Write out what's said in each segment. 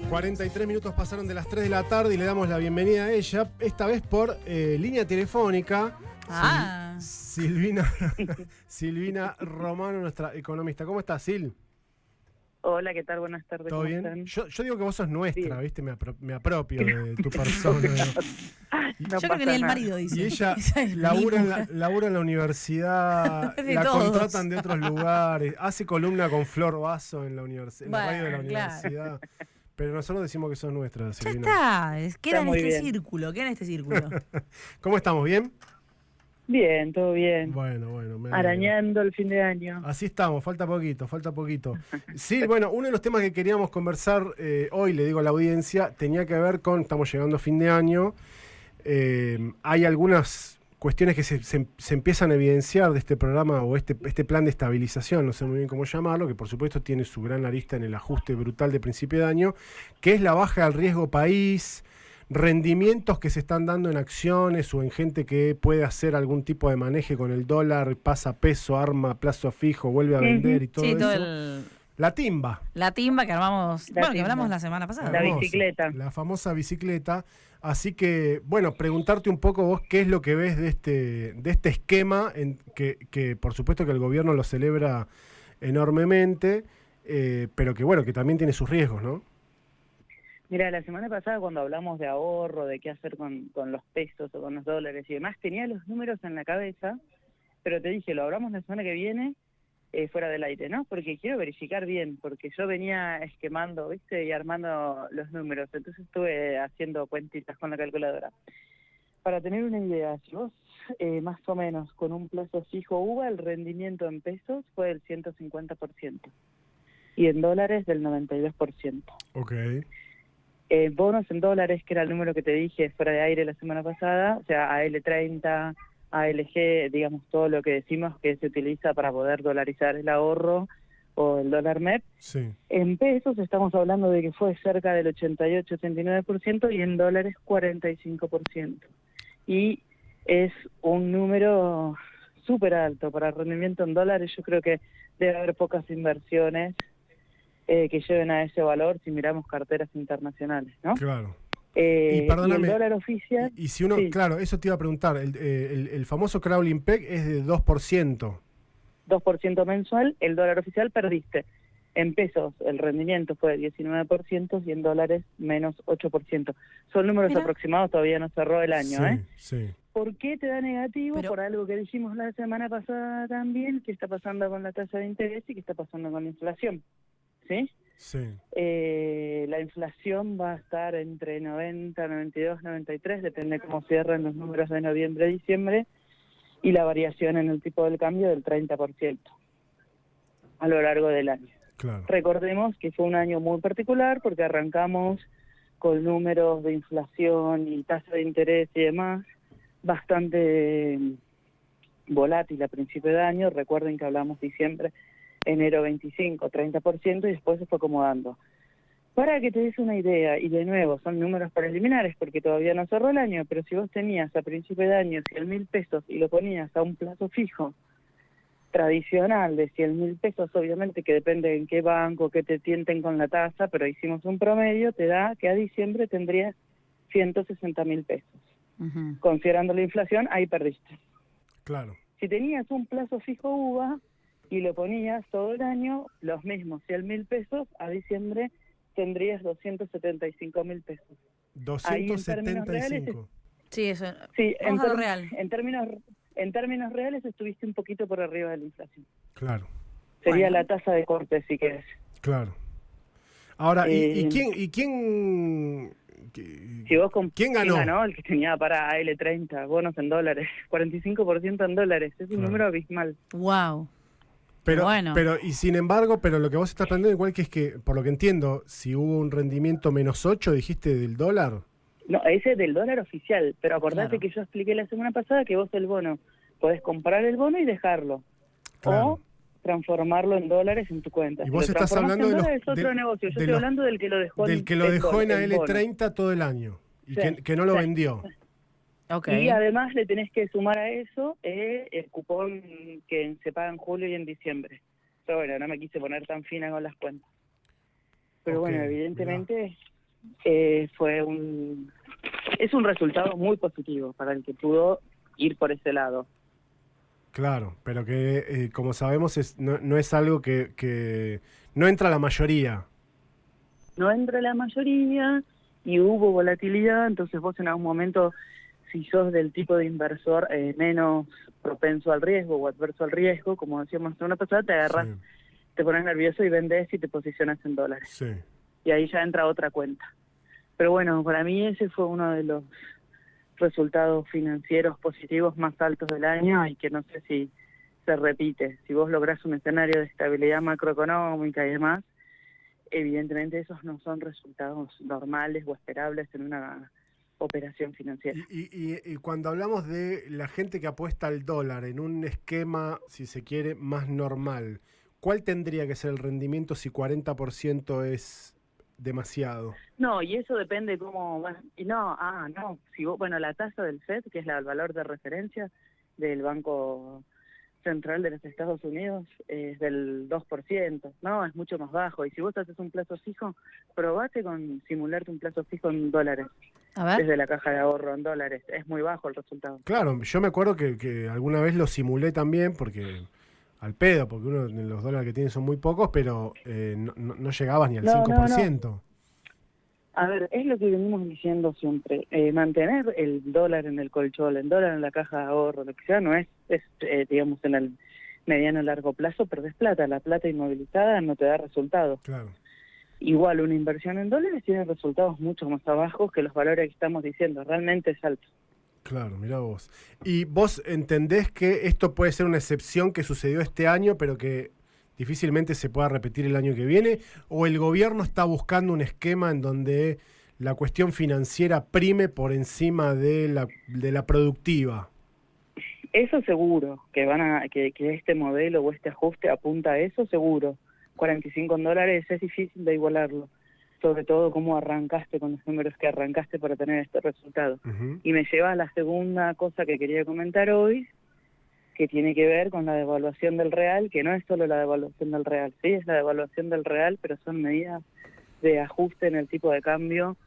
43 minutos pasaron de las 3 de la tarde y le damos la bienvenida a ella, esta vez por línea telefónica. Silvina Romano, nuestra economista. ¿Cómo estás, Sil? Hola, ¿qué tal? Buenas tardes. ¿Todo bien? Están? Yo digo que vos sos nuestra, Bien. ¿viste? Me apropio de tu persona. No yo creo que ni el marido dice. Y ella Es labura en la universidad, De la todos. contratan de otros lugares, hace columna con Flor Vaso en la universidad, en la radio de la Bueno, claro. universidad. Pero nosotros decimos que sos nuestra, Ya Silvina. está, queda en muy este bien. círculo, queda en este círculo. ¿Cómo estamos? ¿Bien? Bien, todo bien. Bueno, me alegro. Arañando el fin de año. Así estamos, falta poquito. Sí, bueno, uno de los temas que queríamos conversar hoy, le digo a la audiencia, tenía que ver con, estamos llegando a fin de año, hay algunas cuestiones que se empiezan a evidenciar de este programa o este plan de estabilización, no sé muy bien cómo llamarlo, que por supuesto tiene su gran arista en el ajuste brutal de principio de año, que es la baja del riesgo país, rendimientos que se están dando en acciones o en gente que puede hacer algún tipo de maneje con el dólar, pasa peso, arma, plazo fijo, vuelve a vender y todo Sí, eso. todo La timba. la timba que armamos, La que timba. hablamos la semana pasada. La Hermosa, bicicleta. La famosa bicicleta. Así que, bueno, preguntarte un poco vos qué es lo que ves de este esquema, que por supuesto que el gobierno lo celebra enormemente, pero que bueno, que también tiene sus riesgos, ¿no? Mira, la semana pasada cuando hablamos de ahorro, de qué hacer con los pesos o con los dólares y demás, tenía los números en la cabeza, pero te dije, lo hablamos la semana que viene fuera del aire, ¿no? Porque quiero verificar bien, porque yo venía esquemando, ¿viste? Y armando los números, entonces estuve haciendo cuentitas con la calculadora. Para tener una idea, si vos más o menos con un plazo fijo UVA, el rendimiento en pesos fue del 150% y en dólares del 92%. Ok. Bonos en dólares, que era el número que te dije fuera de aire la semana pasada, o sea, AL30, ALG, digamos todo lo que decimos que se utiliza para poder dolarizar el ahorro o el dólar MEP. Sí. En pesos estamos hablando de que fue cerca del 88-89% y en dólares 45%. Y es un número súper alto para rendimiento en dólares. Yo creo que debe haber pocas inversiones que lleven a ese valor si miramos carteras internacionales, ¿no? Claro. Y perdóname, el dólar oficial... Y si uno, sí, claro, eso te iba a preguntar, el famoso crawling peg es de 2%. 2% mensual, el dólar oficial perdiste. En pesos el rendimiento fue de 19% y en dólares menos 8%. Son números Mira. aproximados, todavía no cerró el año, Sí, ¿eh? sí. ¿Por qué te da negativo? Pero- Por algo que dijimos la semana pasada también, que está pasando con la tasa de interés y que está pasando con la inflación, ¿sí? Sí. La inflación va a estar entre 90, 92, 93, depende cómo cierren los números de noviembre, diciembre, y la variación en el tipo del cambio del 30% a lo largo del año. Claro. Recordemos que fue un año muy particular porque arrancamos con números de inflación y tasa de interés y demás bastante volátil a principio de año. Recuerden que hablamos diciembre, enero 25, 30% y después se fue acomodando. Para que te des una idea, y de nuevo son números preliminares porque todavía no cerró el año, pero si vos tenías a principio de año 100.000 pesos y lo ponías a un plazo fijo tradicional de 100.000 pesos, obviamente que depende en qué banco, que te tienten con la tasa, pero hicimos un promedio, te da que a diciembre tendrías 160.000 pesos. Ujú. Considerando la inflación, ahí perdiste. Claro. Si tenías un plazo fijo UVA y lo ponías todo el año, los mismos 100.000 pesos, a diciembre tendrías 275.000 pesos. Ahí en términos reales, 275. Sí, eso. sí, Vamos a lo real. en términos reales estuviste un poquito por arriba de la inflación. Claro, Sería Bueno. la tasa de corte, si querés. claro. Ahora, ¿y Eh, quién Si vos ¿quién ganó? El que tenía para AL30, bonos en dólares, 45% en dólares, es un Claro. número abismal. Wow. Pero, Bueno. y sin embargo, pero lo que vos estás planteando igual que es que, por lo que entiendo, si hubo un rendimiento menos 8, dijiste, del dólar. No, ese es del dólar oficial, pero acordate Claro. que yo expliqué la semana pasada que vos el bono, podés comprar el bono y dejarlo, Claro. o transformarlo en dólares en tu cuenta. Y Si vos lo estás transformaste hablando en de los dólares es otro negocio, yo de estoy hablando del que lo dejó del que lo dejó en el bono. AL30 todo el año y Sí, que no lo sí. vendió. Ok. Y además le tenés que sumar a eso el cupón que se paga en julio y en diciembre. Pero bueno, no me quise poner tan fina con las cuentas. Pero Ok, bueno, evidentemente es un resultado muy positivo para el que pudo ir por ese lado. Claro, pero que como sabemos no es algo que no entra la mayoría. No entra la mayoría y hubo volatilidad, entonces vos en algún momento, si sos del tipo de inversor menos propenso al riesgo o adverso al riesgo, como decíamos la semana pasada, te agarras, Sí, te pones nervioso y vendés y te posicionas en dólares. sí. Y ahí ya entra otra cuenta. Pero bueno, para mí ese fue uno de los resultados financieros positivos más altos del año y que no sé si se repite. Si vos lográs un escenario de estabilidad macroeconómica y demás, evidentemente esos no son resultados normales o esperables en una operación financiera. Y cuando hablamos de la gente que apuesta al dólar en un esquema, si se quiere, más normal, ¿cuál tendría que ser el rendimiento si 40% es demasiado? No, y eso depende cómo, bueno, y no, si vos, bueno, la tasa del FED, que es el valor de referencia del Banco Central de los Estados Unidos, es del 2%, ¿no? Es mucho más bajo. Y si vos haces un plazo fijo, probate con simularte un plazo fijo en dólares, A ver. desde la caja de ahorro en dólares. Es muy bajo el resultado. Claro, yo me acuerdo que alguna vez lo simulé también, porque al pedo, porque uno los dólares que tiene son muy pocos, pero no llegabas ni al No, 5%. A ver, es lo que venimos diciendo siempre. Mantener el dólar en el colchón, el dólar en la caja de ahorro, lo que sea, no es digamos, en el mediano o largo plazo, perdés plata. La plata inmovilizada no te da resultados. Claro. Igual, una inversión en dólares tiene resultados mucho más bajos que los valores que estamos diciendo. Realmente es alto. Claro, mirá vos. ¿Y vos entendés que esto puede ser una excepción que sucedió este año, pero que difícilmente se pueda repetir el año que viene? ¿O el gobierno está buscando un esquema en donde la cuestión financiera prime por encima de la productiva? Eso seguro, que este modelo o este ajuste apunta a eso, seguro. 45 en dólares es difícil de igualarlo. Sobre todo cómo arrancaste con los números que arrancaste para tener este resultado. Uh-huh. Y me lleva a la segunda cosa que quería comentar hoy, que tiene que ver con la devaluación del real, que no es solo la devaluación del real, sí, es la devaluación del real, pero son medidas de ajuste en el tipo de cambio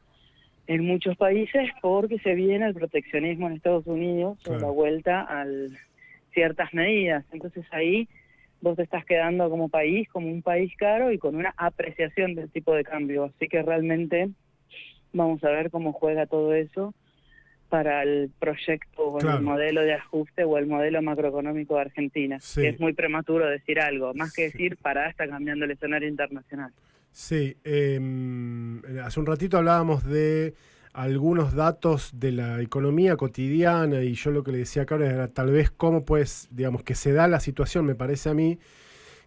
en muchos países porque se viene el proteccionismo en Estados Unidos, Claro. o la vuelta a ciertas medidas. Entonces ahí vos te estás quedando como país, como un país caro y con una apreciación del tipo de cambio. Así que realmente vamos a ver cómo juega todo eso para el proyecto o Claro. el modelo de ajuste o el modelo macroeconómico de Argentina. Sí. Que es muy prematuro decir algo, más que Sí. decir está cambiando el escenario internacional. Sí, hace un ratito hablábamos de algunos datos de la economía cotidiana y yo lo que le decía acá era tal vez cómo pues, digamos, que se da la situación, me parece a mí,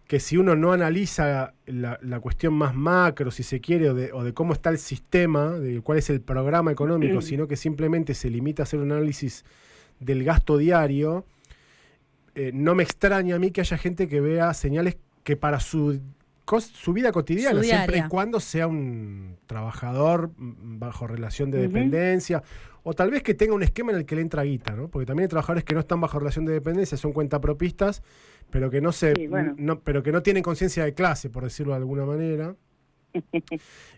que si uno no analiza la cuestión más macro, si se quiere, o de cómo está el sistema, de cuál es el programa económico, sino que simplemente se limita a hacer un análisis del gasto diario, no me extraña a mí que haya gente que vea señales que para su vida cotidiana, Su siempre y diaria. cuando sea un trabajador bajo relación de Ujú. dependencia, o tal vez que tenga un esquema en el que le entra guita, ¿no? Porque también hay trabajadores que no están bajo relación de dependencia, son cuentapropistas, pero que Sí, bueno. pero que no tienen conciencia de clase, por decirlo de alguna manera,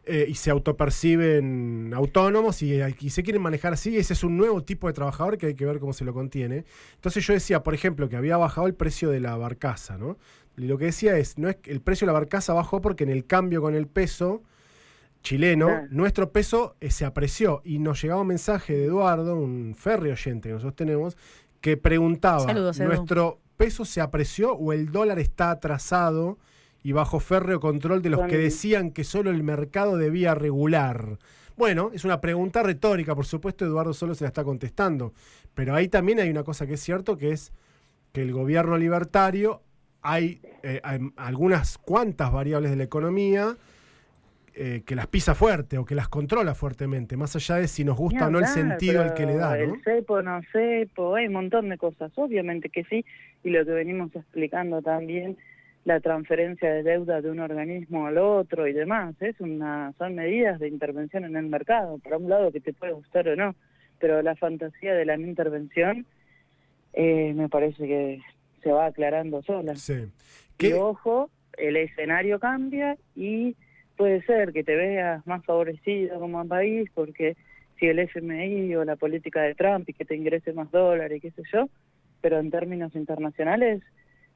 y se autoperciben autónomos y se quieren manejar así. Ese es un nuevo tipo de trabajador que hay que ver cómo se lo contiene. Entonces yo decía, por ejemplo, que había bajado el precio de la barcaza, ¿no? Y lo que decía no es que el precio de la barcaza bajó porque en el cambio con el peso chileno, Claro. nuestro peso se apreció y nos llegaba un mensaje de Eduardo, un férreo oyente que nosotros tenemos, que preguntaba, Saludos, Edu. ¿nuestro peso se apreció o el dólar está atrasado y bajo férreo control de los que decían que solo el mercado debía regular? Bueno, es una pregunta retórica, por supuesto, Eduardo solo se la está contestando, pero ahí también hay una cosa que es cierto, que es que el gobierno libertario hay algunas cuantas variables de la economía que las pisa fuerte o que las controla fuertemente, más allá de si nos gusta o no el sentido al que le da, ¿no? El cepo, no cepo, hay un montón de cosas, obviamente que sí, y lo que venimos explicando también, la transferencia de deuda de un organismo al otro y demás, son medidas de intervención en el mercado, por un lado que te puede gustar o no, pero la fantasía de la no intervención me parece que se va aclarando sola. Sí. Y ojo, el escenario cambia y puede ser que te veas más favorecido como país porque si el FMI o la política de Trump y que te ingrese más dólares, qué sé yo, pero en términos internacionales,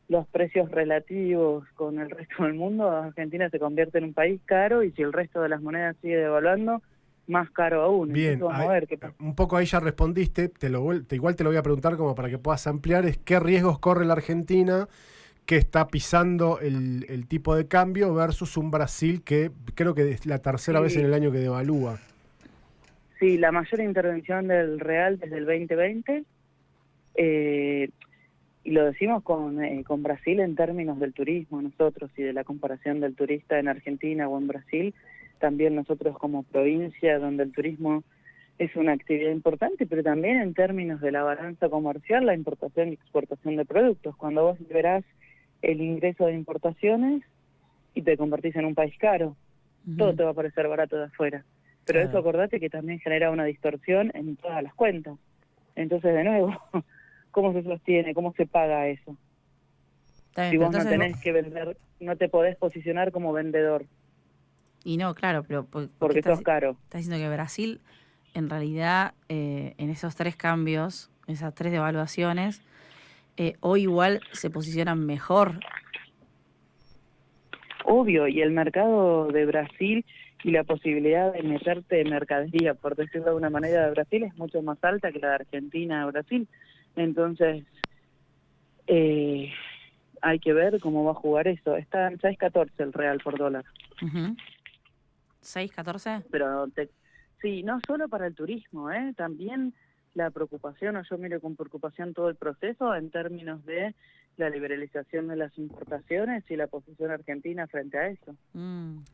los precios relativos con el resto del mundo, Argentina se convierte en un país caro y si el resto de las monedas sigue devaluando, más caro aún. Bien, Entonces vamos a ver qué pasa. un poco ahí ya respondiste, igual te lo voy a preguntar como para que puedas ampliar, es qué riesgos corre la Argentina que está pisando el tipo de cambio versus un Brasil que creo que es la tercera vez en el año que devalúa. Sí, la mayor intervención del real desde el 2020, y lo decimos con Brasil en términos del turismo nosotros y de la comparación del turista en Argentina o en Brasil, también nosotros como provincia donde el turismo es una actividad importante, pero también en términos de la balanza comercial, la importación y exportación de productos. Cuando vos verás el ingreso de importaciones y te convertís en un país caro, todo te va a parecer barato de afuera. Pero eso acordate que también genera una distorsión en todas las cuentas. Entonces, de nuevo, ¿cómo se sostiene? ¿Cómo se paga eso? Bien, si vos no tenés que vender, no te podés posicionar como vendedor. Y no, claro, pero porque sos caro. Estás diciendo que Brasil, en realidad, en esos 3 cambios, esas 3 devaluaciones, hoy igual se posicionan mejor. Obvio, y el mercado de Brasil y la posibilidad de meterte en mercadería, por decirlo de una manera, de Brasil es mucho más alta que la de Argentina a Brasil. Entonces, hay que ver cómo va a jugar eso. Está en 6.14 el real por dólar. 6.14. Pero sí, no solo para el turismo, también la preocupación, o yo miro con preocupación todo el proceso en términos de la liberalización de las importaciones y la posición argentina frente a eso.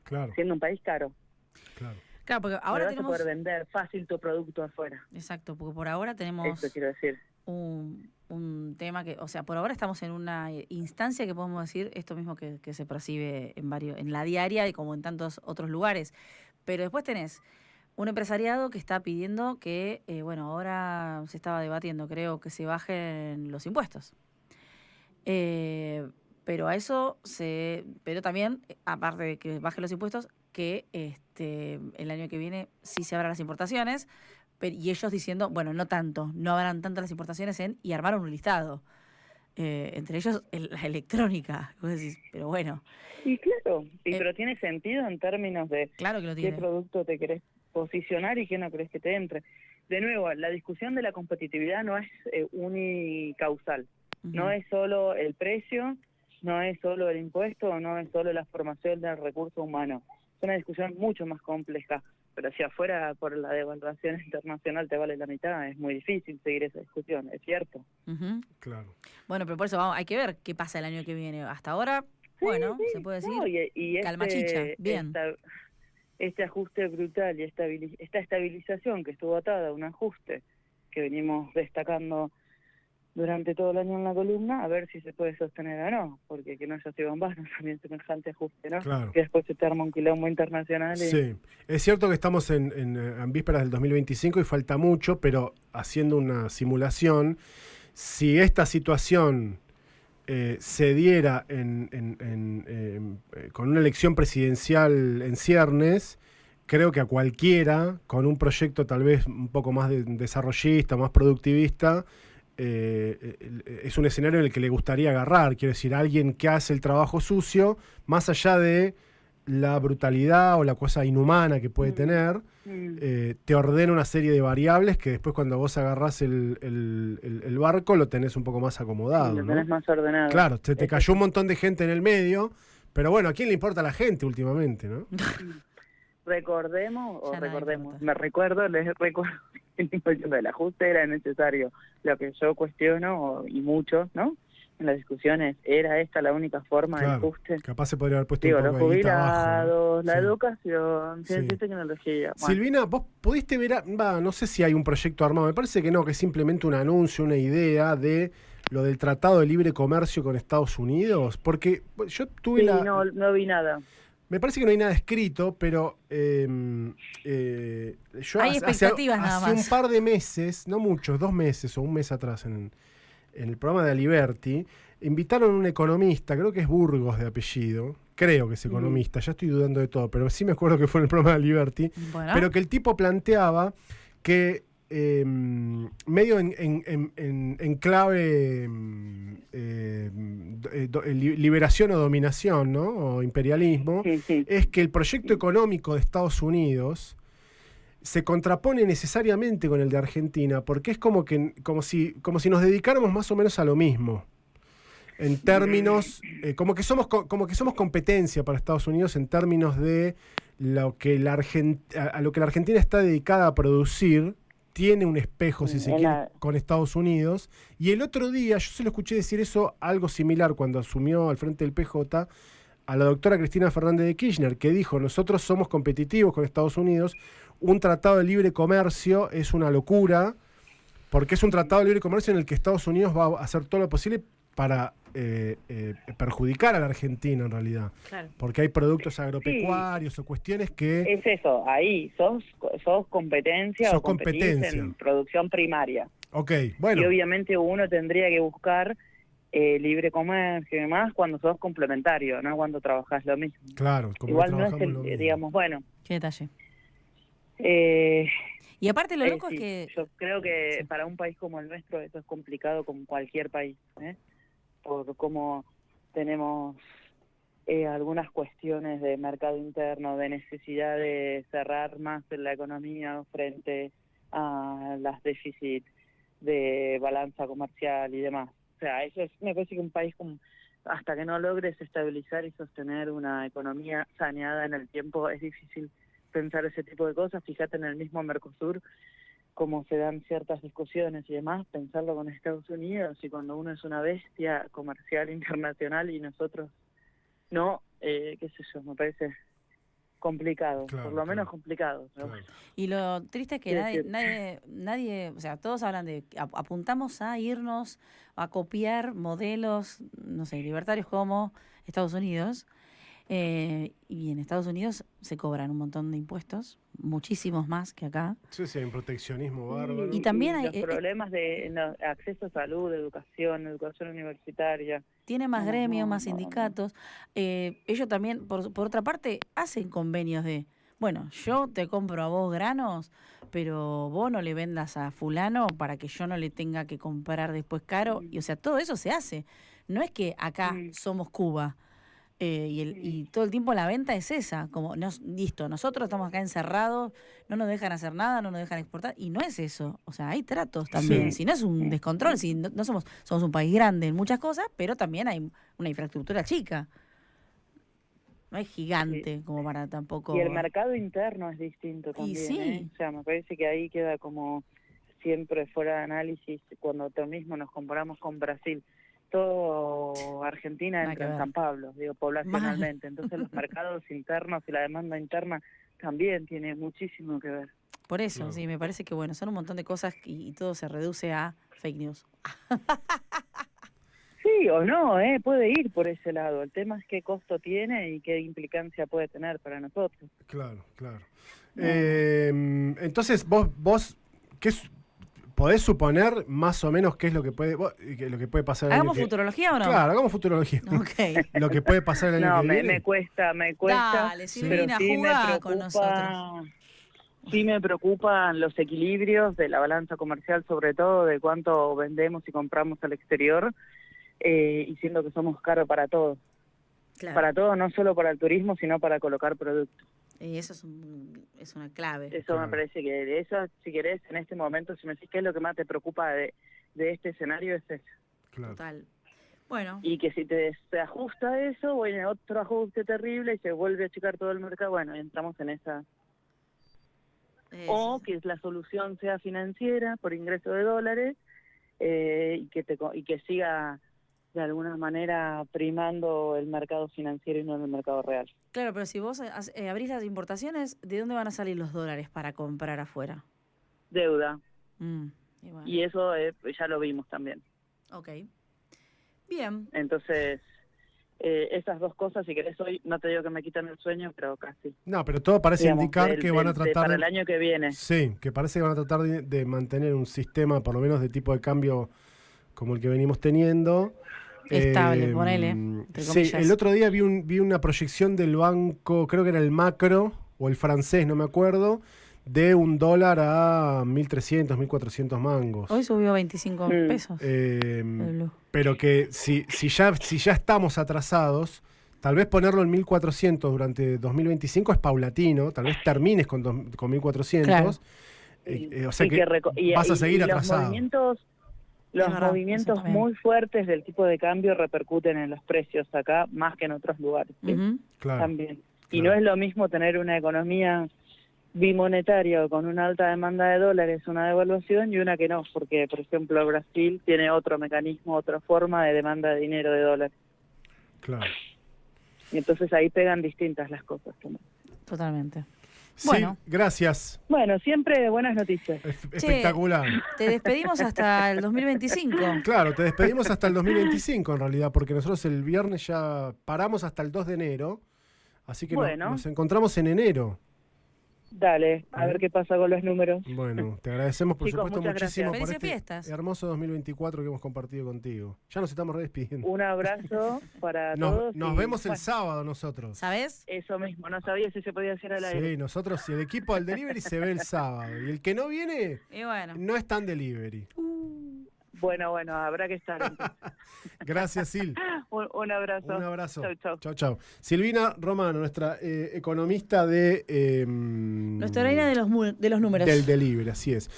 Claro. Siendo un país caro. Claro, porque ahora vas tenemos... a poder vender fácil tu producto afuera. Exacto, porque por ahora tenemos... Eso quiero decir. Un tema que, o sea, por ahora estamos en una instancia que podemos decir esto mismo que se percibe en la diaria y como en tantos otros lugares. Pero después tenés un empresariado que está pidiendo que, ahora se estaba debatiendo, creo, que se bajen los impuestos. Pero a eso pero también, aparte de que bajen los impuestos, que el año que viene sí se abran las importaciones, y ellos diciendo, bueno, no tanto, no habrán tantas las importaciones y armaron un listado. Entre ellos la electrónica. Vos decís, pero bueno. Y claro, pero tiene sentido en términos de claro que lo tiene. Qué producto te querés posicionar y qué no querés que te entre. De nuevo, la discusión de la competitividad no es unicausal. No es solo el precio, no es solo el impuesto, no es solo la formación del recurso humano. Es una discusión mucho más compleja. Pero si afuera por la devaluación internacional te vale la mitad, es muy difícil seguir esa discusión, es cierto. Claro. Bueno, pero por eso hay que ver qué pasa el año que viene. Hasta ahora, se puede decir, y calma chicha, bien. Este ajuste brutal y esta estabilización que estuvo atada a un ajuste que venimos destacando durante todo el año en la columna, a ver si se puede sostener o no, porque que no haya sido en vano también semejante ajuste, ¿no? Claro. Que después se te arma un quilombo internacional. Sí, es cierto que estamos en vísperas del 2025 y falta mucho, pero haciendo una simulación, si esta situación se diera con una elección presidencial en ciernes, creo que a cualquiera, con un proyecto tal vez un poco más desarrollista, más productivista, es un escenario en el que le gustaría agarrar, quiero decir, alguien que hace el trabajo sucio, más allá de la brutalidad o la cosa inhumana que puede tener, te ordena una serie de variables que después cuando vos agarrás el barco lo tenés un poco más acomodado. Lo tenés más ordenado. Claro, te cayó un montón de gente en el medio, pero bueno, ¿a quién le importa a la gente últimamente, no? Recordemos, les recuerdo el ajuste era necesario. Lo que yo cuestiono, y muchos, ¿no? En las discusiones, ¿era esta la única forma de ajuste? Capaz se podría haber puesto un poco los jubilados, abajo, ¿no? la educación, ciencia y tecnología. Bueno. Silvina, vos pudiste ver, no sé si hay un proyecto armado, me parece que no, que es simplemente un anuncio, una idea de lo del Tratado de Libre Comercio con Estados Unidos, porque yo tuve no vi nada. Me parece que no hay nada escrito, pero yo hay expectativas nada más. Hace un par de meses, no muchos, 2 meses o un mes atrás, en el programa de Aliberti, invitaron a un economista, creo que es Burgos de apellido, creo que es economista, ya estoy dudando de todo, pero sí me acuerdo que fue en el programa de Aliberti, pero que el tipo planteaba que medio en clave liberación o dominación, ¿no? O imperialismo, es que el proyecto económico de Estados Unidos se contrapone necesariamente con el de Argentina, porque es como si nos dedicáramos más o menos a lo mismo. En términos, como que somos competencia para Estados Unidos en términos de lo que a lo que la Argentina está dedicada a producir. Tiene un espejo, si se quiere, con Estados Unidos. Y el otro día, yo se lo escuché decir eso, algo similar, cuando asumió al frente del PJ, a la doctora Cristina Fernández de Kirchner, que dijo, nosotros somos competitivos con Estados Unidos, un tratado de libre comercio es una locura, porque es un tratado de libre comercio en el que Estados Unidos va a hacer todo lo posible para perjudicar a la Argentina, en realidad. Claro. Porque hay productos agropecuarios o cuestiones que... Es eso, ahí, sos competencia o competís en producción primaria. Ok, bueno. Y obviamente uno tendría que buscar libre comercio y demás cuando sos complementario, no cuando trabajás lo mismo. Claro, como igual no es digamos, bueno. Qué detalle. Y aparte lo loco es que... Yo creo que para un país como el nuestro eso es complicado como cualquier país, por cómo tenemos algunas cuestiones de mercado interno, de necesidad de cerrar más en la economía frente a las déficits de balanza comercial y demás. O sea, me parece que un país hasta que no logres estabilizar y sostener una economía saneada en el tiempo, es difícil pensar ese tipo de cosas. Fíjate en el mismo Mercosur, cómo se dan ciertas discusiones y demás, pensarlo con Estados Unidos, y cuando uno es una bestia comercial internacional y nosotros no, qué sé yo, me parece complicado, claro, por lo menos complicado. ¿No? Claro. Y lo triste es que nadie, o sea, todos hablan de, apuntamos a irnos a copiar modelos, no sé, libertarios como Estados Unidos, y en Estados Unidos se cobran un montón de impuestos, muchísimos más que acá. Sí, hay un proteccionismo bárbaro. Y también hay los problemas de acceso a salud, educación universitaria. Tiene más gremios, más sindicatos. Ellos también, por otra parte, hacen convenios de, bueno, yo te compro a vos granos, pero vos no le vendas a fulano para que yo no le tenga que comprar después caro. Y o sea, todo eso se hace. No es que acá somos Cuba. Y todo el tiempo la venta es esa, como listo, nosotros estamos acá encerrados, no nos dejan hacer nada, no nos dejan exportar, y no es eso, o sea, hay tratos también, si no es un descontrol, si no somos un país grande en muchas cosas, pero también hay una infraestructura chica, no es gigante como para tampoco... Y el mercado interno es distinto también, o sea, me parece que ahí queda como siempre fuera de análisis cuando mismo nos comparamos con Brasil. Todo Argentina entra en San Pablo, digo, poblacionalmente. Entonces los mercados internos y la demanda interna también tiene muchísimo que ver. Por eso, sí, me parece que bueno, son un montón de cosas y todo se reduce a fake news. Sí o no, puede ir por ese lado. El tema es qué costo tiene y qué implicancia puede tener para nosotros. Claro. Entonces, vos ¿qué podés suponer más o menos qué es lo que puede pasar? ¿Hagamos futurología o no? Claro, hagamos futurología. Okay. Lo que puede pasar el año que viene. Me cuesta. Dale, Silvina, jugá con nosotros. Sí me preocupan los equilibrios de la balanza comercial, sobre todo de cuánto vendemos y compramos al exterior, y siendo que somos caros para todo. Claro. Para todo, no solo para el turismo, sino para colocar productos. Y eso es una clave. Eso me parece que eso, si querés, en este momento, si me decís qué es lo que más te preocupa de este escenario, es eso. Claro. Total. Bueno. Y que si se ajusta eso, o viene otro ajuste terrible y se vuelve a achicar todo el mercado, bueno, entramos en esa... O que la solución sea financiera, por ingreso de dólares, y que siga de alguna manera primando el mercado financiero y no el mercado real. Claro, pero si vos abrís las importaciones, ¿de dónde van a salir los dólares para comprar afuera? Deuda. Y, bueno. Y eso ya lo vimos también. Ok. Bien. Entonces, esas dos cosas, si querés hoy, no te digo que me quitan el sueño, pero casi. No, pero todo parece indicar que van a tratar... para el año que viene. Sí, que parece que van a tratar de mantener un sistema, por lo menos de tipo de cambio como el que venimos teniendo. Estable, ponele, entre Sí, comillas. el otro día vi una proyección del banco, creo que era el Macro o el francés, no me acuerdo, de $1 a 1.300, 1.400 mangos. Hoy subió 25 pesos. el blue. Pero que si ya estamos atrasados, tal vez ponerlo en 1.400 durante 2025 es paulatino, tal vez termines con 1.400. Claro. O sea que vas a seguir atrasado. Los Es verdad, movimientos eso también. muy fuertes del tipo de cambio repercuten en los precios acá más que en otros lugares. ¿sí? Ujú. Claro. También. Y Claro. no es lo mismo tener una economía bimonetaria o con una alta demanda de dólares, una devaluación, y una que no, porque, por ejemplo, Brasil tiene otro mecanismo, otra forma de demanda de dinero de dólares. Claro. Y entonces ahí pegan distintas las cosas también. Totalmente. Sí, Bueno. gracias. Bueno, siempre buenas noticias. Espectacular. Te despedimos hasta el 2025. Claro, te despedimos hasta el 2025 en realidad, porque nosotros el viernes ya paramos hasta el 2 de enero, así que Bueno. nos encontramos en enero. Dale, a ver qué pasa con los números. Bueno, te agradecemos por Chicos, supuesto muchas muchísimo gracias. por Felices este fiestas. hermoso 2024 que hemos compartido contigo. Ya nos estamos despidiendo. Un abrazo para todos. Nos y, vemos el bueno, sábado nosotros. ¿Sabes? Eso mismo, no sabía si se podía hacer al aire. Sí, nosotros y el equipo del delivery se ve el sábado. Y el que no viene Y bueno. no es tan delivery. Bueno, habrá que estar. entonces. Gracias, Sil. Un abrazo. Un abrazo. Chau, chau. Chau, chau. Silvina Romano, nuestra economista de Nuestra reina de los números. del delivery, así es.